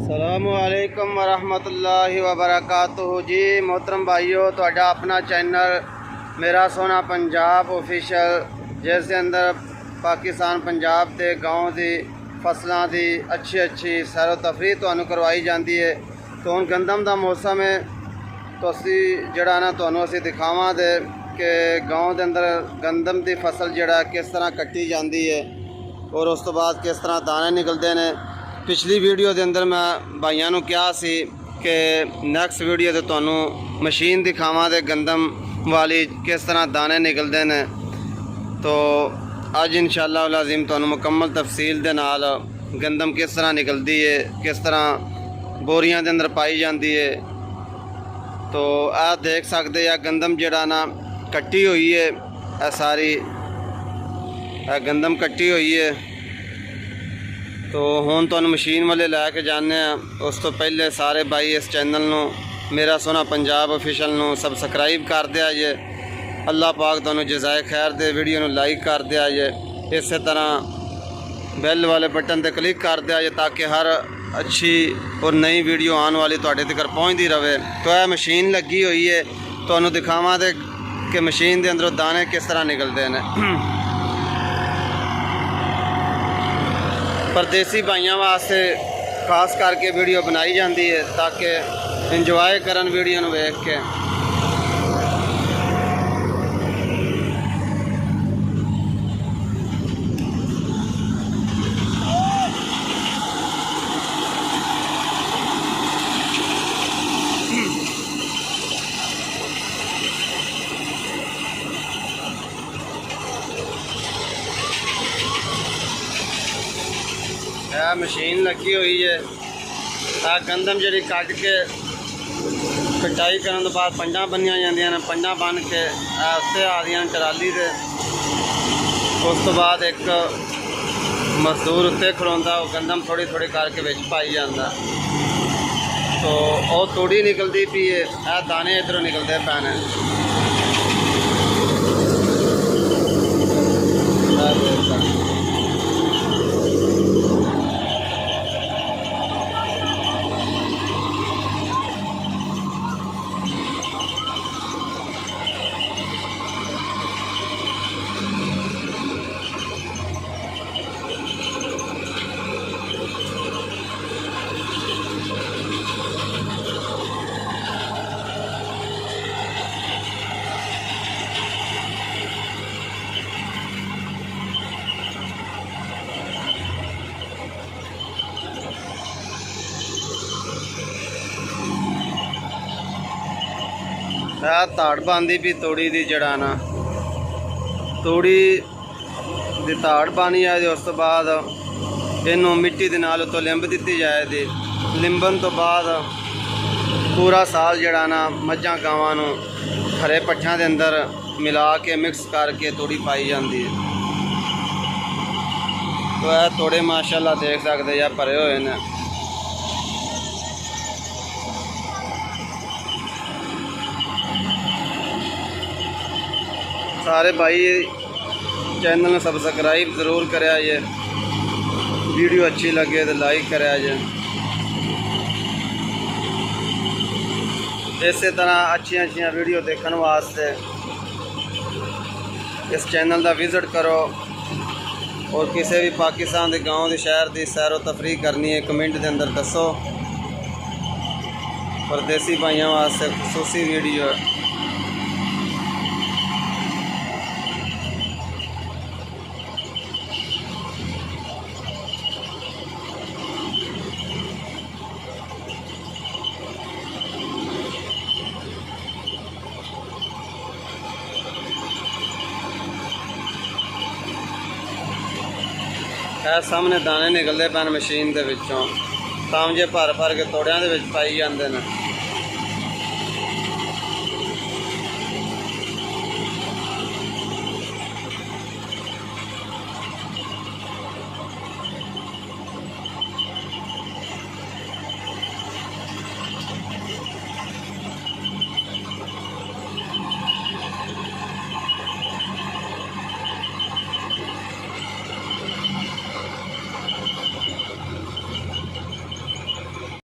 अस्सलामुअलैकुम वरहमतुल्लाहि वबरकातुहू जी। मोहतरम भाइयों, तुहाडा अपना चैनल मेरा सोना पंजाब ऑफिशियल, जिस दे अंदर पाकिस्तान पंजाब के गाँव की फसलों की अच्छी सैरो तफरी तुहानू करवाई जाती है। तो हुण गंदम का मौसम है, तो असी जड़ा ना तुहानू असी दिखावां दे कि गाँव के अंदर गंदम की फसल जड़ा किस तरह कट्टी जाती है और उस तो बाद किस तरह दाने निकलते हैं। पिछली वीडियो के अंदर मैं भाइयों को कहा सी कि नैक्सट वीडियो तो तुहानू मशीन दिखावां दे गंदम वाली किस तरह दाने निकलते हैं। तो अज इंशाअल्लाह लाज़िम तुहानू मुकम्मल तफसील दे नाल गंदम किस तरह निकलती है, किस तरह बोरियां के अंदर पाई जाती है। तो आ देख सकते आ गंदम जड़ा ना कट्टी हुई है, आ सारी गंदम कट्टी हुई है। तो हुण तुहानू मशीन वाले लैके जाने। उस तो पहले सारे भाई इस चैनल नू मेरा सोना पंजाब ऑफिशियल नू सबसक्राइब कर दिया जे। अल्लाह पाक तुहानू जज़ाए खैर दे। वीडियो नू लाइक कर दिया जे, इस तरह बैल वाले बटन पर क्लिक कर दिया जे ताकि हर अच्छी और नई वीडियो आने वाली तुहाडे तक पहुँचती रहे। तो यह मशीन लगी हुई है, तुहानू दिखावां दे कि मशीन के अंदरों दाने किस तरह निकलते हैं। परदेसी भाइयों वास्ते खास करके वीडियो बनाई जाती है ताकि इंजॉय करन वीडियो नू वेख के। यह मशीन लगी हुई है। आ गंदम जी कट के कटाई करने तो बाद पंजा बनिया जांदियां ने, पंजा बन के उत्ते आ रही ट्राली से। उस तो बाद एक मजदूर उत्ते खड़ोंदा, वो गंदम थोड़ी थोड़ी करके विच पाई जांदा। तो वह तोड़ी निकलती पी है, यह दाने इधरों निकलते पैने। ताड़ बनती भी तोड़ी की जड़ा ना, तोड़ी की ताड़ बनी जाए। उस तो बाद इनू मिट्टी के नाल उत्तों लिंब दी जाए। लिंबन तो बाद पूरा साल जड़ा ना मझां गावां नू हरे पट्ठियां के अंदर मिला के मिक्स करके तोड़ी पाई जाती है। तो यह तोड़े माशाअल्लाह देख सकते या भरे हुए हैं। सारे भाई चैनल में सबसक्राइब ज़रूर करें जे, वीडियो अच्छी लगे तो लाइक करें जे। इस तरह अच्छी वीडियो देखने वास्ते इस चैनल का विजिट करो। और किसी भी पाकिस्तान के गाँव के शहर की सैरो तफरी करनी है कमेंट के अंदर दसो। परदेसी भाइयों वास्ते खसूसी वीडियो है। सामने दाने निकलते पैन मशीन के विचों, ताम जे भर भर के तोड़ियां दे विच पाई जांदे ने।